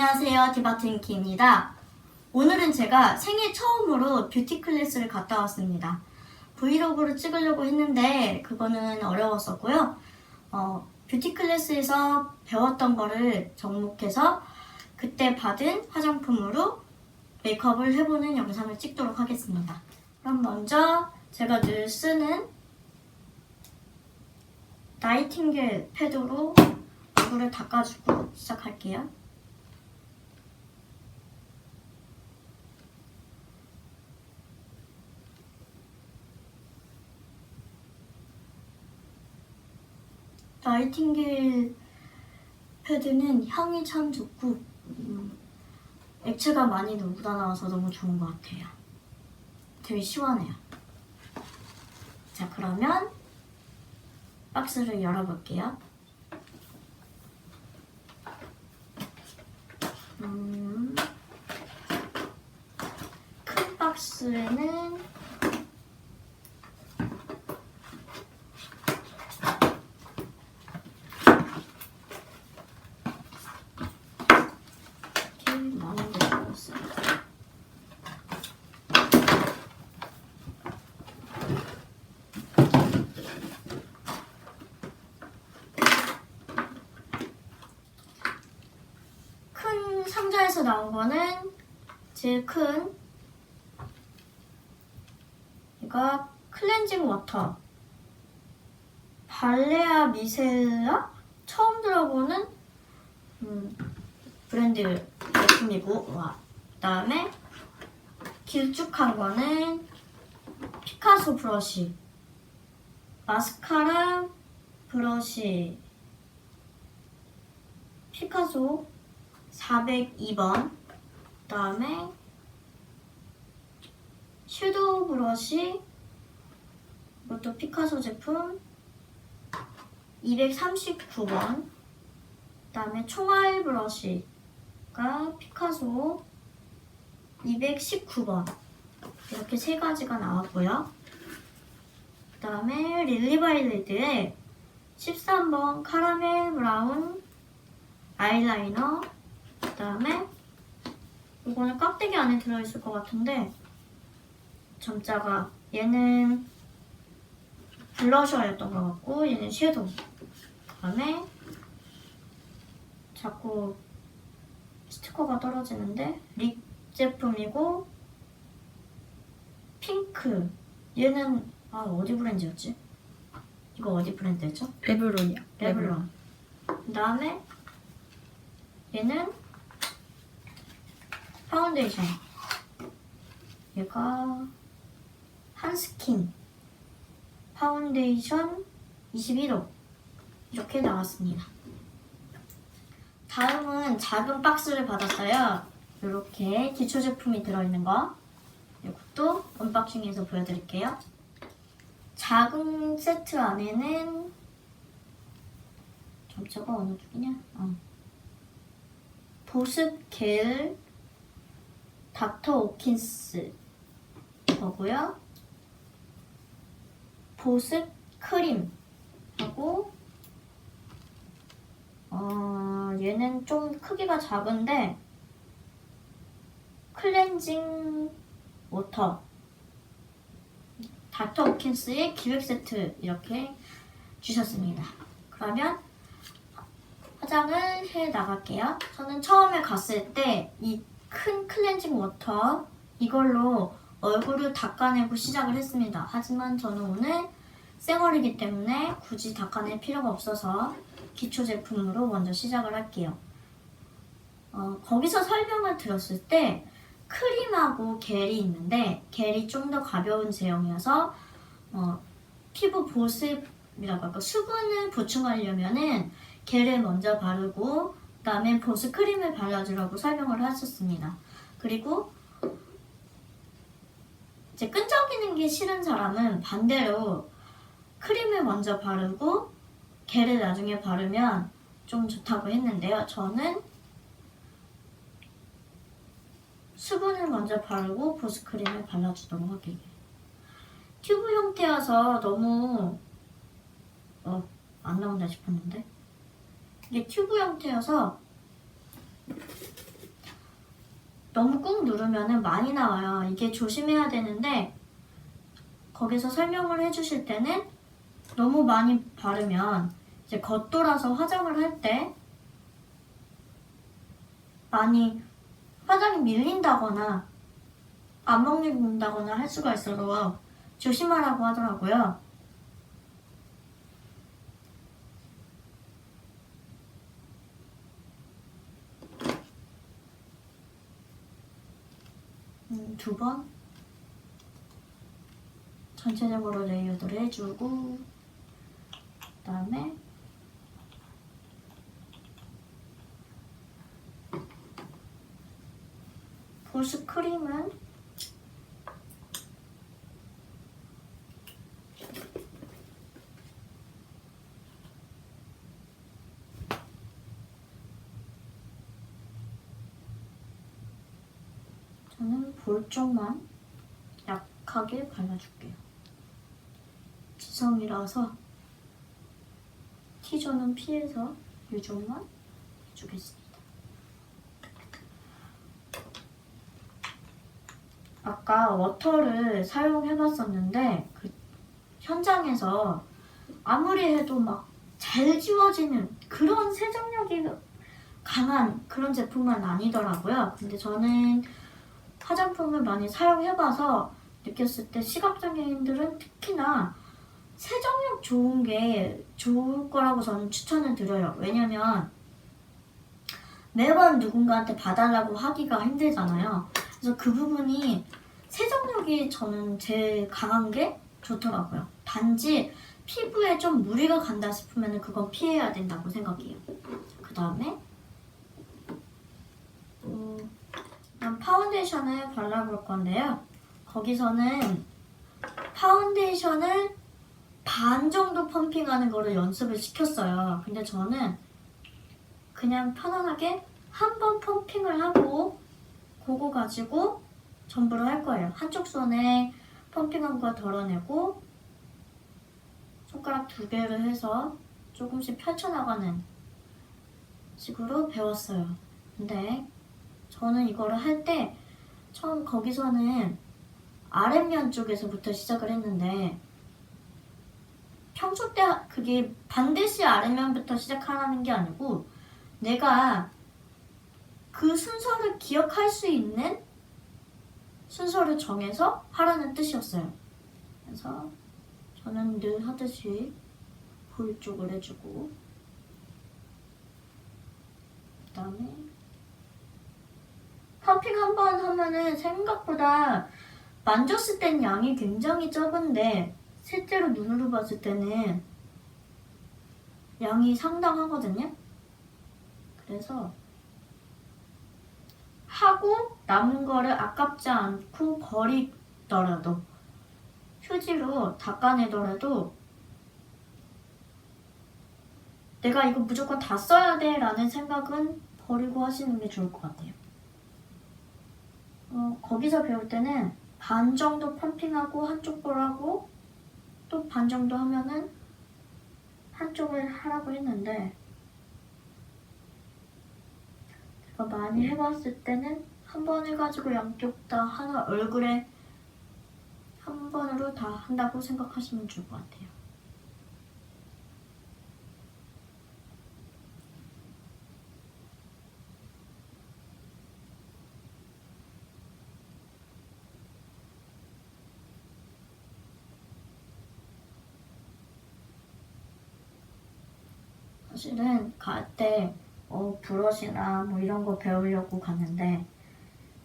안녕하세요, 디바트윙키입니다. 오늘은 제가 생애 처음으로 뷰티 클래스를 갔다 왔습니다. 브이로그를 찍으려고 했는데 그거는 어려웠었고요. 뷰티 클래스에서 배웠던 거를 접목해서 그때 받은 화장품으로 메이크업을 해보는 영상을 찍도록 하겠습니다. 그럼 먼저 제가 늘 쓰는 나이팅게일 패드로 얼굴을 닦아주고 시작할게요. 나이팅게일 패드는 향이 참 좋고 액체가 많이 묻어나와서 너무 좋은 것 같아요. 되게 시원해요. 자, 그러면 박스를 열어볼게요. 큰 박스에는 이렇게 많은 게 들어있어요. 큰 상자에서 나온 거는 제일 큰 이거 클렌징 워터 발레아 미셀라? 처음 들어보는 브랜드 제품이고, 그 다음에 길쭉한 거는 피카소 브러쉬, 마스카라 브러쉬 피카소 402번, 그 다음에 섀도우 브러쉬, 이것도 피카소 제품 239번, 그 다음에 총알 브러쉬가 피카소 219번, 이렇게 세 가지가 나왔고요. 그 다음에 릴리바이레드의 13번 카라멜 브라운 아이라이너, 그 다음에 이거는 깍대기 안에 들어있을 것 같은데 점자가, 얘는 블러셔였던 것 같고 얘는 섀도우. 그 다음에 자꾸 스티커가 떨어지는데 립 제품이고 핑크, 얘는 어디 브랜드였지? 이거 어디 브랜드였죠? 레블론이요. 레블론. 그 다음에 얘는 파운데이션, 얘가 한스킨 파운데이션 21호 이렇게 나왔습니다. 다음은 작은 박스를 받았어요. 이렇게 기초 제품이 들어있는 거, 이것도 언박싱해서 보여드릴게요. 작은 세트 안에는 점자가 어느 쪽이냐? 보습 겔 닥터 오킨스 거고요. 보습 크림 하고, 얘는 좀 크기가 작은데 클렌징 워터 닥터 오킨스의 기획 세트 이렇게 주셨습니다. 그러면 화장을 해 나갈게요. 저는 처음에 갔을 때 이 큰 클렌징 워터 이걸로 얼굴을 닦아내고 시작을 했습니다. 하지만 저는 오늘 쌩얼이기 때문에 굳이 닦아낼 필요가 없어서 기초 제품으로 먼저 시작을 할게요. 거기서 설명을 들었을 때 크림하고 겔이 있는데 겔이 좀 더 가벼운 제형이어서 피부 보습이라고 할까, 수분을 보충하려면은 겔을 먼저 바르고 그다음에 보습 크림을 발라주라고 설명을 하셨습니다. 그리고 이제 끈적이는 게 싫은 사람은 반대로 크림을 먼저 바르고 겔을 나중에 바르면 좀 좋다고 했는데요. 저는 수분을 먼저 바르고 보습크림을 발라주도록 할게요. 튜브 형태여서 너무 안 나온다 싶었는데, 이게 튜브 형태여서 너무 꾹 누르면은 많이 나와요. 이게 조심해야 되는데 거기서 설명을 해주실 때는 너무 많이 바르면 이제 겉돌아서 화장을 할 때 많이 화장이 밀린다거나 안 먹는다거나 할 수가 있어서 조심하라고 하더라고요. 두 번 전체적으로 레이어드를 해주고 그다음에 보습 크림은 저는 볼 쪽만 약하게 발라줄게요. 지성이라서 T존은 피해서 U존만 해주겠습니다. 아까 워터를 사용해봤었는데 그 현장에서 아무리 해도 막 잘 지워지는 그런 세정력이 강한 그런 제품은 아니더라고요. 근데 저는 화장품을 많이 사용해봐서 느꼈을 때 시각장애인들은 특히나 세정력 좋은 게 좋을 거라고 저는 추천을 드려요. 왜냐면 매번 누군가한테 봐달라고 하기가 힘들잖아요. 그래서 그 부분이 세정력이 저는 제일 강한 게 좋더라고요. 단지 피부에 좀 무리가 간다 싶으면 그건 피해야 된다고 생각해요. 그 다음에 파운데이션을 발라볼 건데요. 거기서는 파운데이션을 반 정도 펌핑하는 거를 연습을 시켰어요. 근데 저는 그냥 편안하게 한 번 펌핑을 하고 그거 가지고 전부를 할 거예요. 한쪽 손에 펌핑한 거 덜어내고 손가락 2개를 해서 조금씩 펼쳐나가는 식으로 배웠어요. 근데 저는 이거를 할 때 처음 거기서는 아랫면 쪽에서부터 시작을 했는데 평소 때 그게 반드시 아랫면부터 시작하라는 게 아니고 내가 그 순서를 기억할 수 있는 순서를 정해서 하라는 뜻이었어요. 그래서 저는 늘 하듯이 볼 쪽을 해주고 그 다음에 펌핑 한 번 하면은 생각보다 만졌을 땐 양이 굉장히 적은데 실제로 눈으로 봤을 때는 양이 상당하거든요. 그래서 하고 남은 거를 아깝지 않고 버리더라도 휴지로 닦아내더라도 내가 이거 무조건 다 써야 돼 라는 생각은 버리고 하시는 게 좋을 것 같아요. 거기서 배울 때는 반 정도 펌핑하고 한쪽 걸 하고 또 반 정도 하면은 한쪽을 하라고 했는데 제가 많이 해봤을 때는 한 번 해가지고 양쪽 다 하나 얼굴에 한 번으로 다 한다고 생각하시면 좋을 것 같아요. 사실은 갈 때 브러쉬나 뭐 이런 거 배우려고 갔는데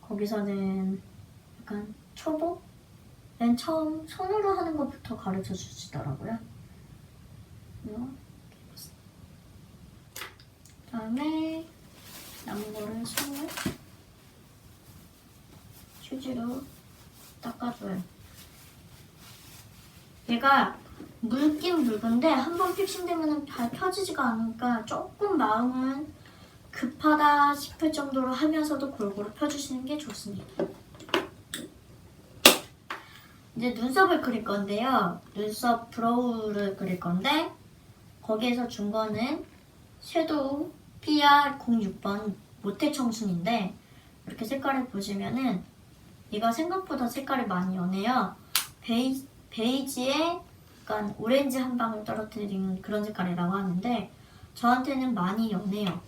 거기서는 약간 초보? 맨 처음 손으로 하는 것부터 가르쳐 주시더라고요. 그다음에 남은 거를 손을 휴지로 닦아줘요. 얘가 묽긴 묽은데 한번 픽싱되면 잘 펴지지가 않으니까 조금 마음은 급하다 싶을 정도로 하면서도 골고루 펴주시는 게 좋습니다. 이제 눈썹을 그릴 건데요. 눈썹 브로우를 그릴 건데 거기에서 준 거는 섀도우 PR06번 모태청순인데 이렇게 색깔을 보시면은 얘가 생각보다 색깔이 많이 연해요. 베이지에 약간 오렌지 한 방울 떨어뜨리는 그런 색깔이라고 하는데 저한테는 많이 연해요.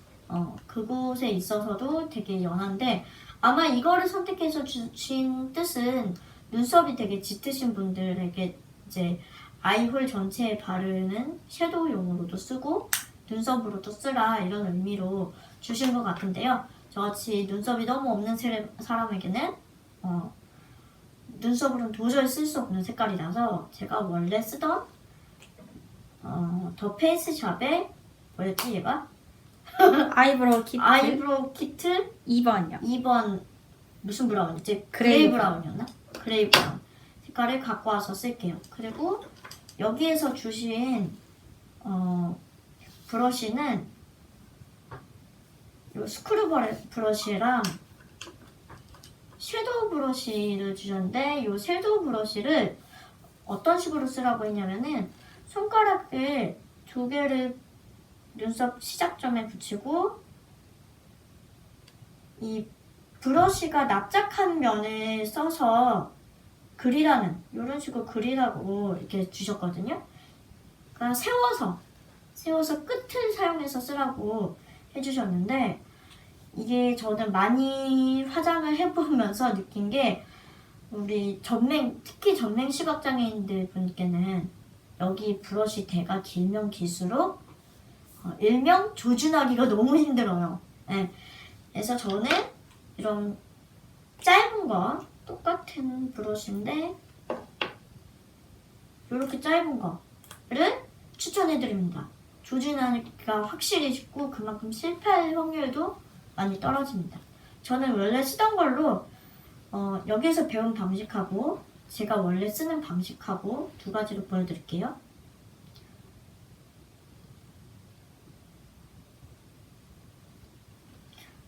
그곳에 있어서도 되게 연한데 아마 이거를 선택해서 주신 뜻은 눈썹이 되게 짙으신 분들에게 이제 아이홀 전체에 바르는 섀도우용으로도 쓰고 눈썹으로도 쓰라 이런 의미로 주신 것 같은데요. 저같이 눈썹이 너무 없는 사람에게는 눈썹으로는 도저히 쓸 수 없는 색깔이라서 제가 원래 쓰던 더 페이스샵의 뭐였지 얘가? 아이브로우 키트 2번이요. 2번 무슨 브라운이지? 그레이 브라운이었나? 그레이 브라운 색깔을 갖고 와서 쓸게요. 그리고 여기에서 주신 브러쉬는 이 스크류 브러쉬랑 섀도우 브러쉬를 주셨는데 이 섀도우 브러쉬를 어떤 식으로 쓰라고 했냐면은 손가락을 두 개를 눈썹 시작점에 붙이고 이 브러쉬가 납작한 면을 써서 그리라는 이런 식으로 그리라고 이렇게 주셨거든요. 그러니까 세워서 끝을 사용해서 쓰라고 해주셨는데 이게 저는 많이 화장을 해보면서 느낀 게 우리 특히 전맹 시각장애인들 분께는 여기 브러쉬 대가 길면 길수록 일명 조준하기가 너무 힘들어요. 네. 그래서 저는 이런 짧은 거 똑같은 브러쉬인데 이렇게 짧은 거를 추천해드립니다. 조준하기가 확실히 쉽고 그만큼 실패할 확률도 많이 떨어집니다. 저는 원래 쓰던 걸로 여기서 배운 방식하고 제가 원래 쓰는 방식하고 두 가지로 보여드릴게요.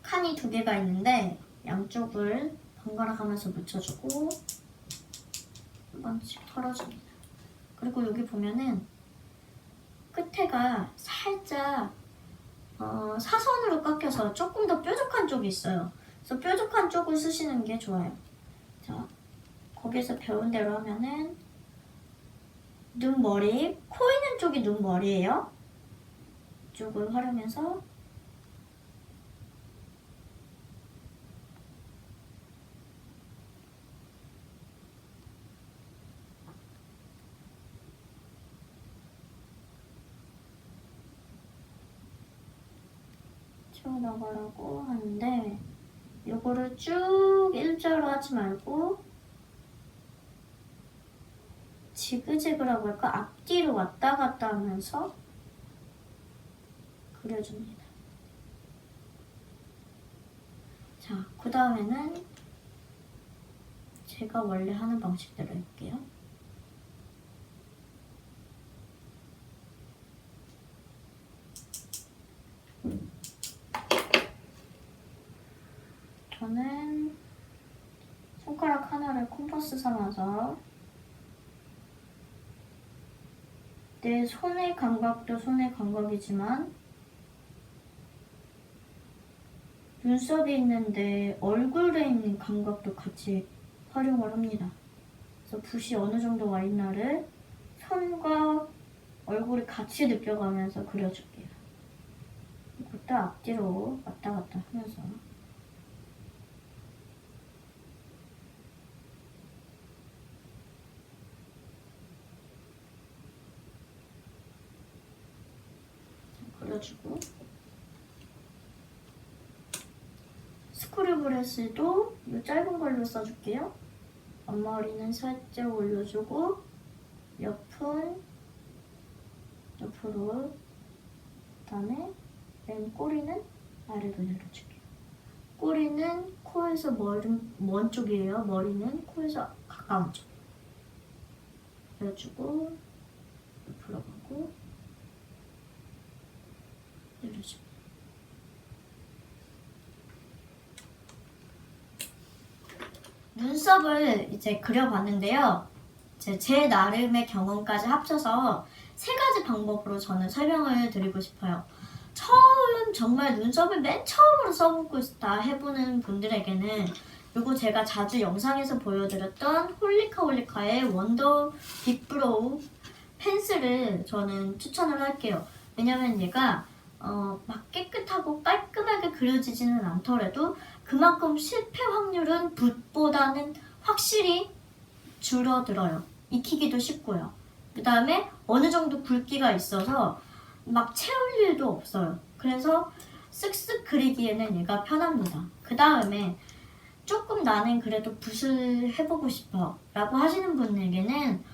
칸이 두 개가 있는데 양쪽을 번갈아 가면서 묻혀주고 한 번씩 털어줍니다. 그리고 여기 보면은 끝에가 살짝 사선으로 깎여서 조금 더 뾰족한 쪽이 있어요. 그래서 뾰족한 쪽을 쓰시는 게 좋아요. 자, 거기서 배운 대로 하면은 눈머리, 코 있는 쪽이 눈머리예요. 이쪽을 활용해서 채워나가라고 하는데 요거를 쭉 일자로 하지 말고 지그재그라고 할까? 앞뒤로 왔다 갔다 하면서 그려줍니다. 자, 그 다음에는 제가 원래 하는 방식대로 해볼게요. 저는 손가락 하나를 콤퍼스 삼아서 내 손의 감각도 손의 감각이지만 눈썹이 있는데 얼굴에 있는 감각도 같이 활용을 합니다. 그래서 붓이 어느 정도 와 있나를 손과 얼굴이 같이 느껴가면서 그려줄게요. 이것도 앞뒤로 왔다 갔다 하면서 그려주고 스크류 브러쉬도 이 짧은 걸로 써줄게요. 앞머리는 살짝 올려주고 옆은 옆으로 그다음에 맨 꼬리는 아래로 내려줄게요. 꼬리는 코에서 먼 쪽이에요. 머리는 코에서 가까운 쪽. 내려주고 옆으로 가고 내려주고 눈썹을 이제 그려봤는데요. 제 나름의 경험까지 합쳐서 세 가지 방법으로 저는 설명을 드리고 싶어요. 처음 정말 눈썹을 맨 처음으로 써보고 싶다 해보는 분들에게는 요거 제가 자주 영상에서 보여드렸던 홀리카의 원더 빅브로우 펜슬을 저는 추천을 할게요. 왜냐면 얘가 막 깨끗하고 깔끔하게 그려지지는 않더라도 그만큼 실패 확률은 붓보다는 확실히 줄어들어요. 익히기도 쉽고요. 그 다음에 어느 정도 굵기가 있어서 막 채울 일도 없어요. 그래서 쓱쓱 그리기에는 얘가 편합니다. 그 다음에 조금 나는 그래도 붓을 해보고 싶어 라고 하시는 분에게는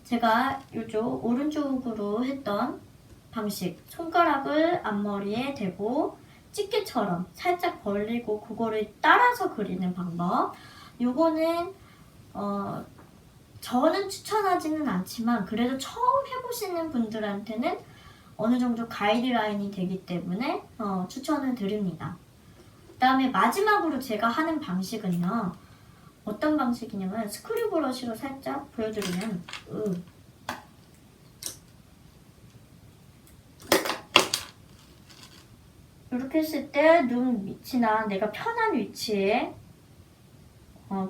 제가 이쪽 오른쪽으로 했던 방식, 손가락을 앞머리에 대고 집게처럼 살짝 벌리고 그거를 따라서 그리는 방법. 요거는 저는 추천하지는 않지만 그래도 처음 해보시는 분들한테는 어느 정도 가이드라인이 되기 때문에 추천을 드립니다. 그 다음에 마지막으로 제가 하는 방식은요. 어떤 방식이냐면 스크류 브러쉬로 살짝 보여드리면 이렇게 했을 때 눈 밑이나 내가 편한 위치에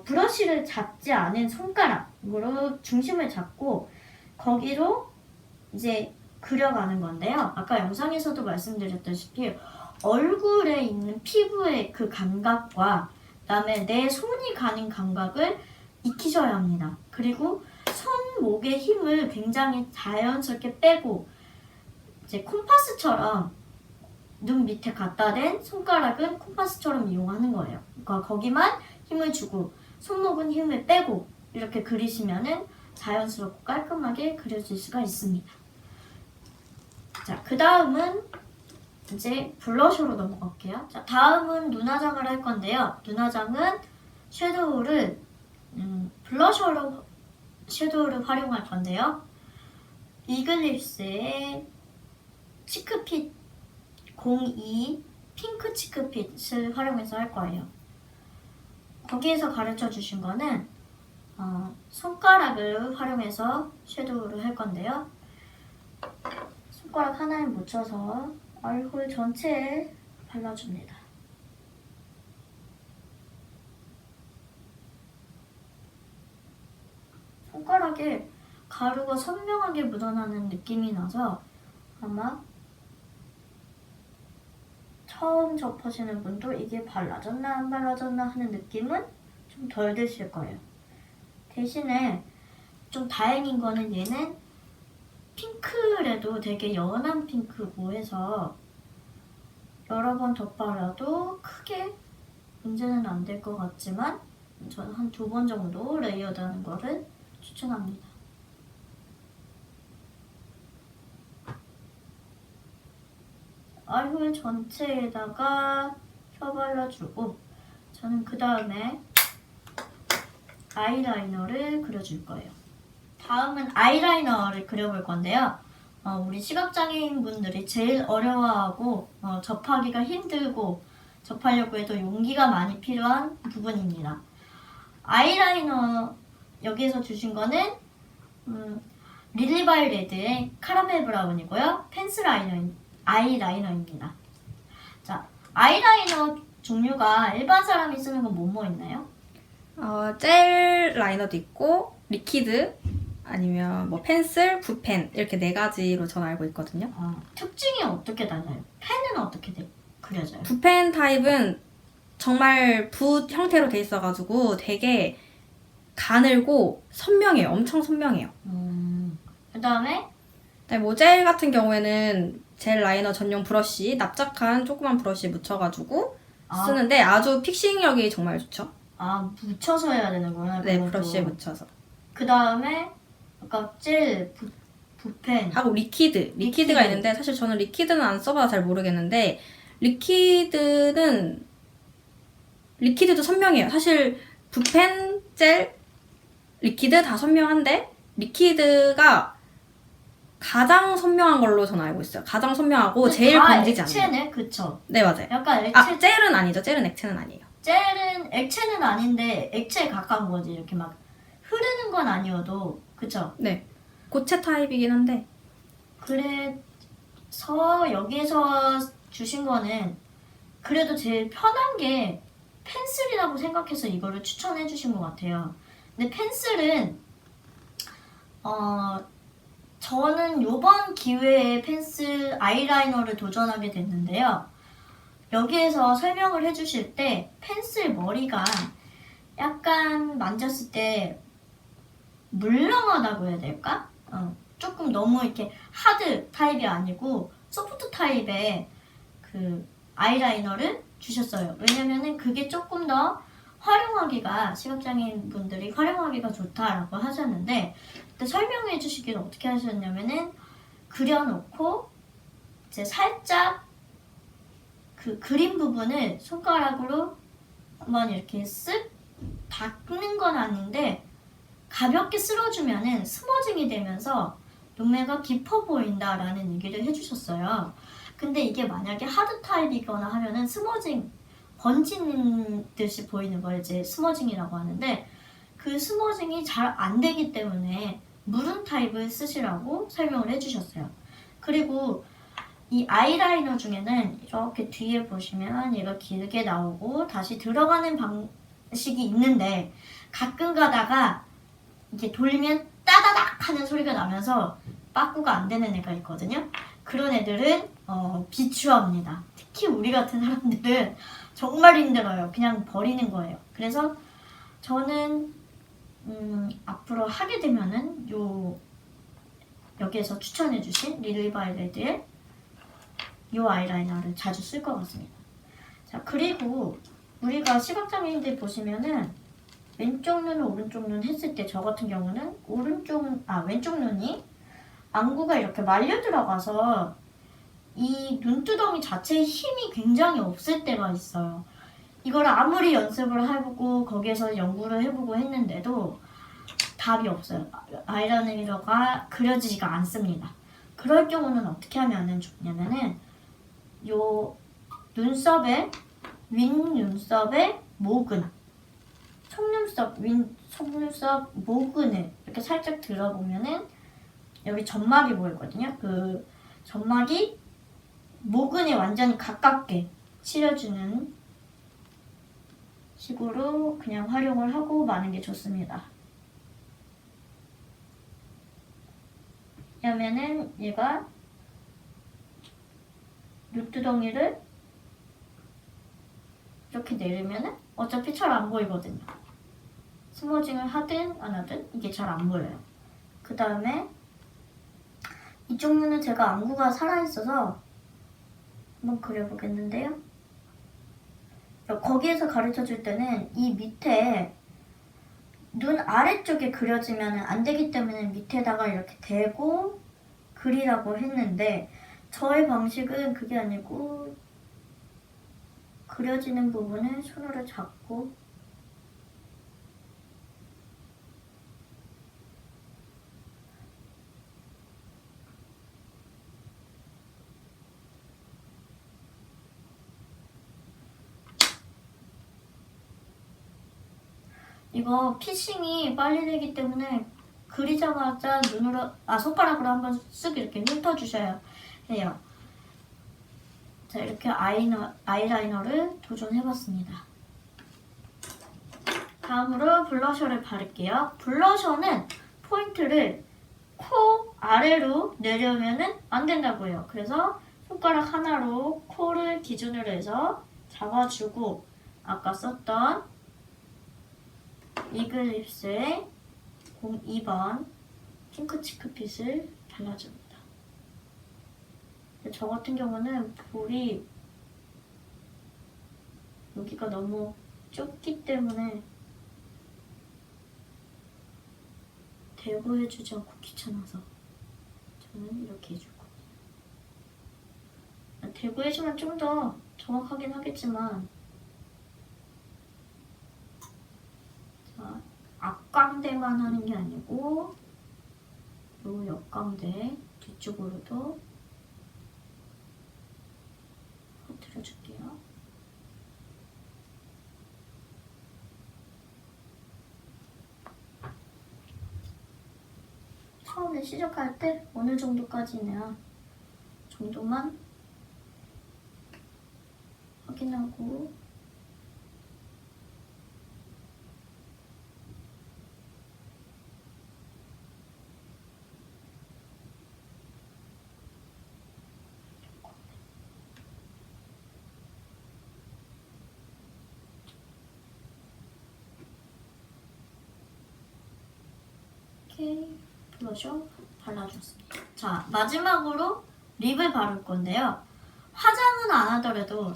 브러쉬를 잡지 않은 손가락으로 중심을 잡고 거기로 이제 그려가는 건데요. 아까 영상에서도 말씀드렸다시피 얼굴에 있는 피부의 그 감각과 그다음에 내 손이 가는 감각을 익히셔야 합니다. 그리고 손목의 힘을 굉장히 자연스럽게 빼고 이제 콤파스처럼 눈 밑에 갖다 댄 손가락은 콤파스처럼 이용하는 거예요. 그러니까 거기만 힘을 주고 손목은 힘을 빼고 이렇게 그리시면은 자연스럽고 깔끔하게 그려질 수가 있습니다. 자, 그 다음은 이제 블러셔로 넘어갈게요. 자, 다음은 눈화장을 할 건데요. 눈화장은 섀도우를 블러셔로 섀도우를 활용할 건데요. 이글립스의 치크핏 02 핑크 치크핏을 활용해서 할 거예요. 거기에서 가르쳐 주신 거는 손가락을 활용해서 섀도우를 할 건데요. 손가락 하나에 묻혀서 얼굴 전체에 발라줍니다. 손가락에 가루가 선명하게 묻어나는 느낌이 나서 아마 처음 접하시는 분도 이게 발라졌나 안 발라졌나 하는 느낌은 좀 덜 드실 거예요. 대신에 좀 다행인 거는 얘는 핑크래도 되게 연한 핑크고 해서 여러 번 덧발라도 크게 문제는 안 될 것 같지만 저는 한 2번 정도 레이어드하는 거를 추천합니다. 얼굴 전체에다가 펴발라주고 저는 그 다음에 아이라이너를 그려줄 거예요. 다음은 아이라이너를 그려볼 건데요. 우리 시각장애인 분들이 제일 어려워하고 접하기가 힘들고 접하려고 해도 용기가 많이 필요한 부분입니다. 아이라이너 여기에서 주신 거는 릴리바이레드의 카라멜 브라운이고요. 펜슬 아이라이너입니다. 자, 아이라이너 종류가 일반 사람이 쓰는 건 뭐 있나요? 젤 라이너도 있고 리퀴드 아니면 뭐 펜슬, 붓펜 이렇게 4가지로 저는 알고 있거든요. 특징이 어떻게 달라요? 펜은 어떻게 그려져요? 붓펜 타입은 정말 붓 형태로 돼 있어가지고 되게 가늘고 선명해요. 엄청 선명해요. 그 다음에 모젤 같은 경우에는 젤 라이너 전용 브러쉬, 납작한 조그만 브러쉬 묻혀가지고 쓰는데 아주 픽싱력이 정말 좋죠. 묻혀서 해야 되는구나. 네, 브러쉬에 묻혀서. 그 다음에 아까 젤, 붓펜 하고 리퀴드가 있는데 사실 저는 리퀴드는 안 써봐서 잘 모르겠는데 리퀴드도 선명해요. 사실 붓펜, 젤, 리퀴드 다 선명한데 리퀴드가 가장 선명한 걸로 저는 알고 있어요. 가장 선명하고 제일 번지지 않는. 액체네, 그쵸? 네, 맞아요. 약간 액체. 젤은 아니죠. 젤은 액체는 아니에요. 젤은 액체는 아닌데 액체에 가까운 거지. 이렇게 막 흐르는 건 아니어도, 그쵸? 네. 고체 타입이긴 한데. 그래서 여기에서 주신 거는 그래도 제일 편한 게 펜슬이라고 생각해서 이거를 추천해 주신 것 같아요. 근데 펜슬은 저는 요번 기회에 펜슬 아이라이너를 도전하게 됐는데요. 여기에서 설명을 해주실 때 펜슬 머리가 약간 만졌을 때 물렁하다고 해야 될까? 조금 너무 이렇게 하드 타입이 아니고 소프트 타입의 그 아이라이너를 주셨어요. 왜냐면은 그게 조금 더 활용하기가, 시각장애인 분들이 활용하기가 좋다라고 하셨는데, 그때 설명해 주시기를 어떻게 하셨냐면은 그려놓고 이제 살짝 그 그린 부분을 손가락으로 한번 이렇게 쓱 닦는 건 아닌데 가볍게 쓸어주면은 스머징이 되면서 눈매가 깊어 보인다라는 얘기를 해주셨어요. 근데 이게 만약에 하드 타입이거나 하면은 스머징, 번지는 듯이 보이는 걸 이제 스머징이라고 하는데, 그 스머징이 잘 안 되기 때문에 무른 타입을 쓰시라고 설명을 해주셨어요. 그리고 이 아이라이너 중에는 이렇게 뒤에 보시면 얘가 길게 나오고 다시 들어가는 방식이 있는데, 가끔 가다가 이게 돌리면 따다닥 하는 소리가 나면서 빠꾸가 안 되는 애가 있거든요. 그런 애들은 비추합니다. 특히 우리 같은 사람들은 정말 힘들어요. 그냥 버리는 거예요. 그래서 저는 앞으로 하게 되면은 여기에서 추천해주신 릴리바이레드의 이 아이라이너를 자주 쓸 것 같습니다. 자, 그리고 우리가 시각장애인들 보시면은 왼쪽 눈, 오른쪽 눈 했을 때 저 같은 경우는 왼쪽 눈이 안구가 이렇게 말려 들어가서 이 눈두덩이 자체에 힘이 굉장히 없을 때가 있어요. 이걸 아무리 연습을 해보고 거기에서 연구를 해보고 했는데도 답이 없어요. 아이라이너가 그려지지가 않습니다. 그럴 경우는 어떻게 하면 좋냐면은 요 눈썹의 윗눈썹의 모근, 속눈썹 모근을 이렇게 살짝 들어보면은 여기 점막이 보이거든요. 그 점막이 모근에 완전히 가깝게 칠해주는 식으로 그냥 활용을 하고 마는 게 좋습니다. 왜냐면은 얘가 눈두덩이를 이렇게 내리면은 어차피 잘 안 보이거든요. 스머징을 하든 안 하든 이게 잘 안 보여요. 그 다음에 이쪽 눈은 제가 안구가 살아있어서 한번 그려보겠는데요. 거기에서 가르쳐줄 때는 이 밑에 눈 아래쪽에 그려지면 안 되기 때문에 밑에다가 이렇게 대고 그리라고 했는데, 저의 방식은 그게 아니고 그려지는 부분을 손으로 잡고 이거 피싱이 빨리 되기 때문에 그리자마자 손가락으로 한번 쓱 이렇게 훑어주셔야 해요. 자, 이렇게 아이라이너를 도전해봤습니다. 다음으로 블러셔를 바를게요. 블러셔는 포인트를 코 아래로 내려면은 안 된다고 해요. 그래서 손가락 하나로 코를 기준으로 해서 잡아주고 아까 썼던 이글립스의 02번 핑크 치크핏을 발라줍니다. 저 같은 경우는 볼이 여기가 너무 좁기 때문에 대고 해주지 않고 귀찮아서 저는 이렇게 해줄 거예요. 대고 해주면 좀 더 정확하긴 하겠지만, 자, 앞광대만 하는 게 아니고 요 옆광대 뒤쪽으로도 퍼뜨려줄게요. 처음에 시작할 때 어느 정도까지냐 정도만 확인하고 이렇게 블러셔 발라줬습니다. 자, 마지막으로 립을 바를 건데요. 화장은 안 하더라도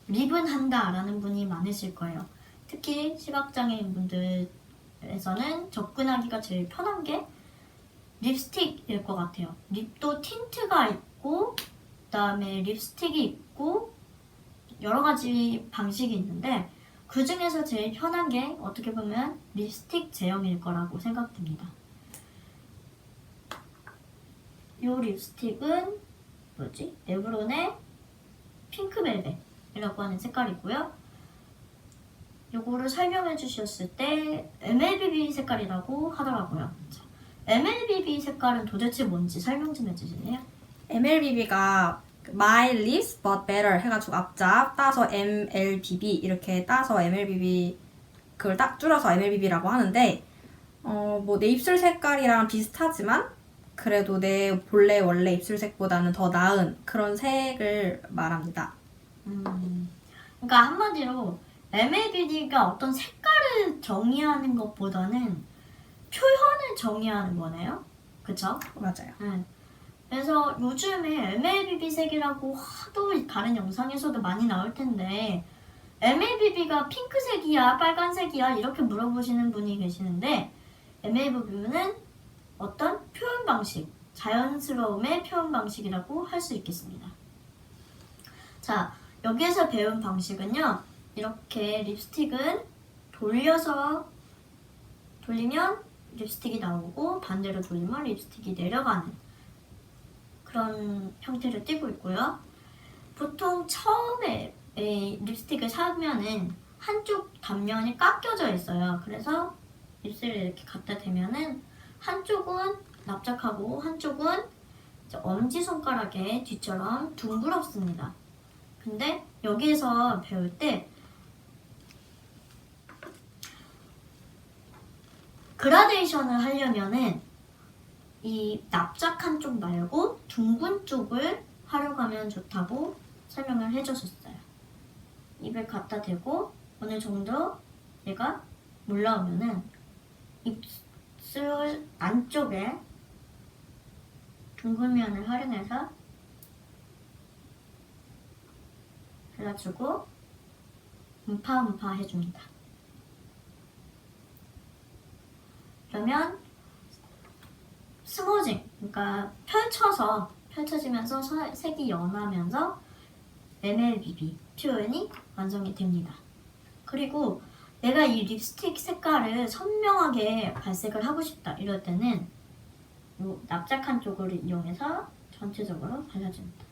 립은 한다라는 분이 많으실 거예요. 특히 시각장애인 분들에서는 접근하기가 제일 편한 게 립스틱일 것 같아요. 립도 틴트가 있고 그다음에 립스틱이 있고 여러 가지 방식이 있는데 그 중에서 제일 편한 게 어떻게 보면 립스틱 제형일 거라고 생각됩니다. 이 립스틱은 뭐지? 레브론의 핑크벨벳이라고 하는 색깔이고요. 요거를 설명해 주셨을 때 MLBB 색깔이라고 하더라고요. 자, MLBB 색깔은 도대체 뭔지 설명 좀 해주실래요? MLBB가 My Lips But Better 해가지고 앞자 따서 MLBB 이렇게 따서 MLBB 그걸 딱 줄여서 MLBB라고 하는데 뭐 내 입술 색깔이랑 비슷하지만 그래도 내 본래 원래 입술색보다는 더 나은 그런 색을 말합니다. 그러니까 한마디로 MLBB가 어떤 색깔을 정의하는 것보다는 표현을 정의하는 거네요. 그쵸? 맞아요. 네. 그래서 요즘에 MLBB 색이라고 하도 다른 영상에서도 많이 나올 텐데 MLBB가 핑크색이야, 빨간색이야 이렇게 물어보시는 분이 계시는데 MLBB는 어떤 표현 방식, 자연스러움의 표현 방식이라고 할 수 있겠습니다. 자, 여기에서 배운 방식은요. 이렇게 립스틱은 돌리면 립스틱이 나오고 반대로 돌리면 립스틱이 내려가는 그런 형태를 띠고 있고요. 보통 처음에 립스틱을 사면은 한쪽 단면이 깎여져 있어요. 그래서 입술을 이렇게 갖다 대면은 한쪽은 납작하고 한쪽은 엄지손가락의 뒤처럼 둥그렇습니다. 근데 여기에서 배울 때 그라데이션을 하려면은 이 납작한 쪽 말고 둥근 쪽을 활용하면 좋다고 설명을 해주셨어요. 입을 갖다 대고 어느 정도 얘가 올라오면은 입술 안쪽에 둥근 면을 활용해서 발라주고 음파음파 해줍니다. 그러면 스모징, 그러니까 펼쳐지면서 색이 연하면서 MLBB 표현이 완성이 됩니다. 그리고 내가 이 립스틱 색깔을 선명하게 발색을 하고 싶다 이럴 때는 이 납작한 쪽을 이용해서 전체적으로 발라줍니다.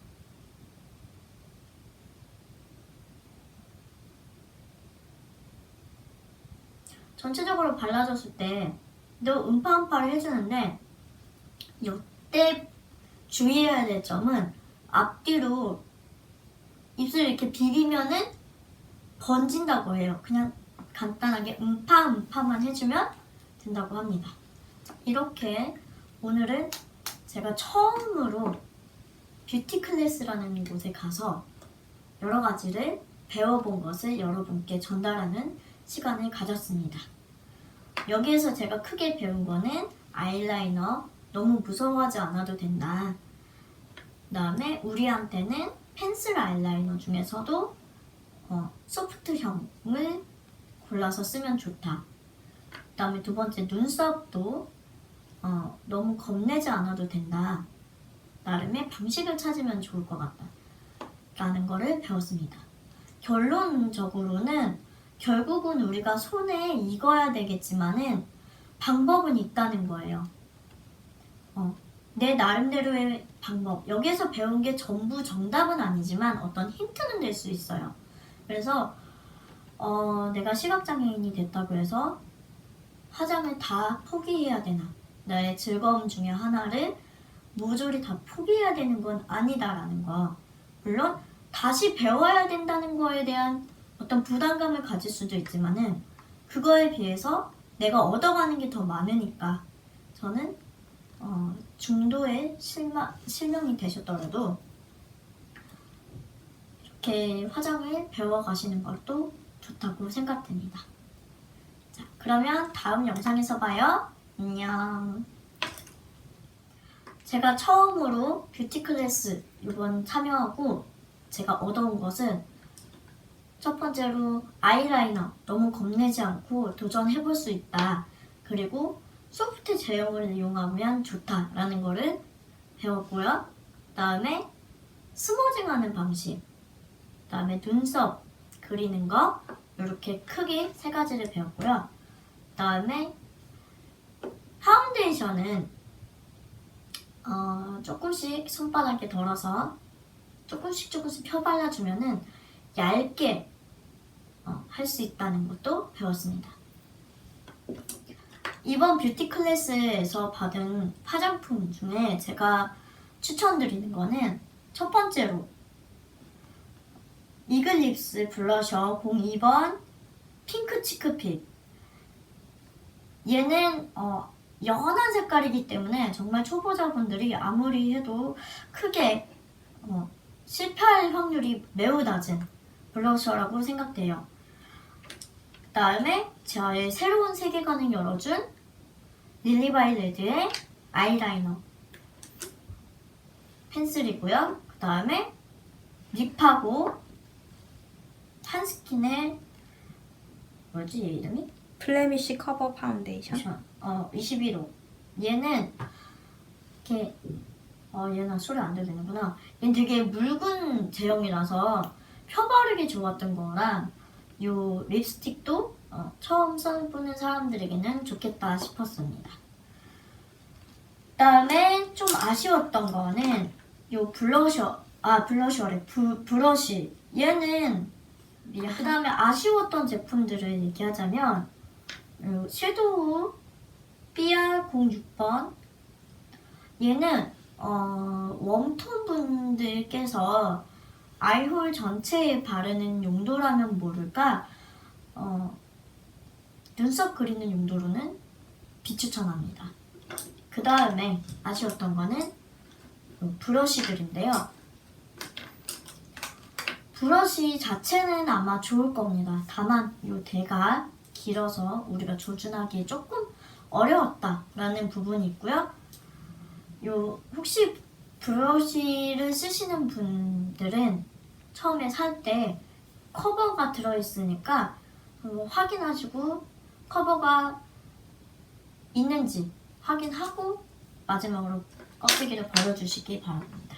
전체적으로 발라줬을 때 너 음파음파를 해주는데 이때 주의해야 될 점은 앞뒤로 입술 이렇게 비비면은 번진다고 해요. 그냥 간단하게 음파만 해주면 된다고 합니다. 이렇게 오늘은 제가 처음으로 뷰티 클래스라는 곳에 가서 여러 가지를 배워본 것을 여러분께 전달하는 시간을 가졌습니다. 여기에서 제가 크게 배운 거는 아이라이너 너무 무서워하지 않아도 된다. 그 다음에 우리한테는 펜슬 아이라이너 중에서도 소프트형을 골라서 쓰면 좋다. 그 다음에 두 번째 눈썹도 너무 겁내지 않아도 된다. 나름의 방식을 찾으면 좋을 것 같다. 라는 거를 배웠습니다. 결론적으로는 결국은 우리가 손에 익어야 되겠지만은 방법은 있다는 거예요. 내 나름대로의 방법. 여기에서 배운 게 전부 정답은 아니지만 어떤 힌트는 될 수 있어요. 그래서 내가 시각장애인이 됐다고 해서 화장을 다 포기해야 되나? 나의 즐거움 중에 하나를 모조리 다 포기해야 되는 건 아니다라는 거. 물론 다시 배워야 된다는 거에 대한 어떤 부담감을 가질 수도 있지만은 그거에 비해서 내가 얻어가는 게 더 많으니까 저는 중도의 실명이 되셨더라도 이렇게 화장을 배워가시는 것도 좋다고 생각됩니다. 자, 그러면 다음 영상에서 봐요. 안녕. 제가 처음으로 뷰티 클래스 이번 참여하고 제가 얻어온 것은 첫 번째로 아이라이너 너무 겁내지 않고 도전해볼 수 있다. 그리고 소프트 제형을 이용하면 좋다라는 거를 배웠고요. 그 다음에 스모징하는 방식, 그 다음에 눈썹 그리는 거 이렇게 크게 세 가지를 배웠고요. 그 다음에 파운데이션은 조금씩 손바닥에 덜어서 조금씩 펴 발라주면은 얇게 할 수 있다는 것도 배웠습니다. 이번 뷰티 클래스에서 받은 화장품 중에 제가 추천드리는 거는 첫 번째로 이글립스 블러셔 02번 핑크 치크핏. 얘는 연한 색깔이기 때문에 정말 초보자분들이 아무리 해도 크게 실패할 확률이 매우 낮은 블러셔라고 생각돼요. 그 다음에 저의 새로운 세계관을 열어준 릴리바이 레드의 아이라이너 펜슬이고요. 그 다음에 립하고 한스킨의 뭐지 얘 이름이? 플레미쉬 커버 파운데이션. 21호. 얘는 이렇게 얘는 소리 안 들리는구나. 얘는 되게 묽은 제형이라서 펴바르기 좋았던 거랑 요 립스틱도 처음 써보는 사람들에게는 좋겠다 싶었습니다. 그다음에 좀 아쉬웠던 거는 요 블러셔래. 브러쉬. 얘는 그다음에 아쉬웠던 제품들을 얘기하자면 요 섀도우 BR06번. 얘는 웜톤 분들께서 아이홀 전체에 바르는 용도라면 모를까 눈썹 그리는 용도로는 비추천합니다. 그 다음에 아쉬웠던 거는 브러쉬들인데요. 브러쉬 자체는 아마 좋을 겁니다. 다만 이 대가 길어서 우리가 조준하기 조금 어려웠다라는 부분이 있고요. 혹시 브러쉬를 쓰시는 분들은 처음에 살 때 커버가 들어있으니까 확인하시고 커버가 있는지 확인하고 마지막으로 껍데기를 버려주시기 바랍니다.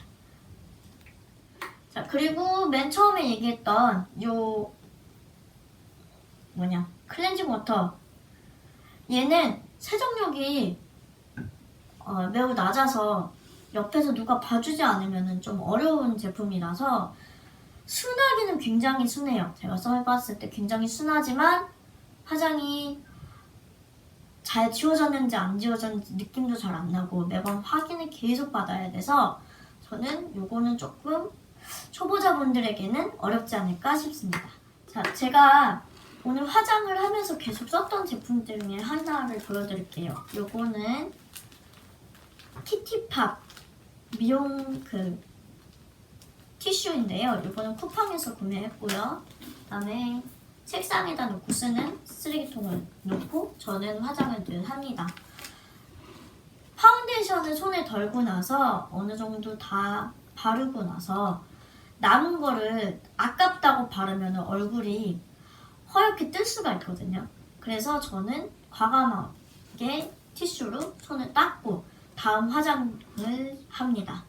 자, 그리고 맨 처음에 얘기했던 클렌징 워터. 얘는 세정력이 매우 낮아서 옆에서 누가 봐주지 않으면 좀 어려운 제품이라서 순하기는 굉장히 순해요. 제가 써봤을 때 굉장히 순하지만 화장이 잘 지워졌는지 안 지워졌는지 느낌도 잘 안 나고 매번 확인을 계속 받아야 돼서 저는 요거는 조금 초보자분들에게는 어렵지 않을까 싶습니다. 자, 제가 오늘 화장을 하면서 계속 썼던 제품 중에 하나를 보여드릴게요. 요거는 키티팝 미용 티슈인데요. 이거는 쿠팡에서 구매했고요. 그다음에 책상에다 놓고 쓰는 쓰레기통을 놓고 저는 화장을 늘 합니다. 파운데이션을 손에 덜고 나서 어느 정도 다 바르고 나서 남은 거를 아깝다고 바르면 얼굴이 허옇게 뜰 수가 있거든요. 그래서 저는 과감하게 티슈로 손을 닦고 다음 화장을 합니다.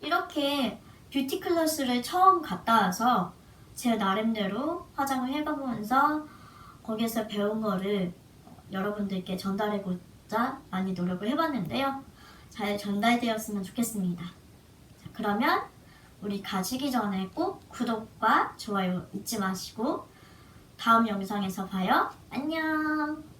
이렇게 뷰티 클래스를 처음 갔다 와서 제 나름대로 화장을 해가면서 거기에서 배운 거를 여러분들께 전달해보자 많이 노력을 해봤는데요. 잘 전달되었으면 좋겠습니다. 자, 그러면 우리 가시기 전에 꼭 구독과 좋아요 잊지 마시고 다음 영상에서 봐요. 안녕.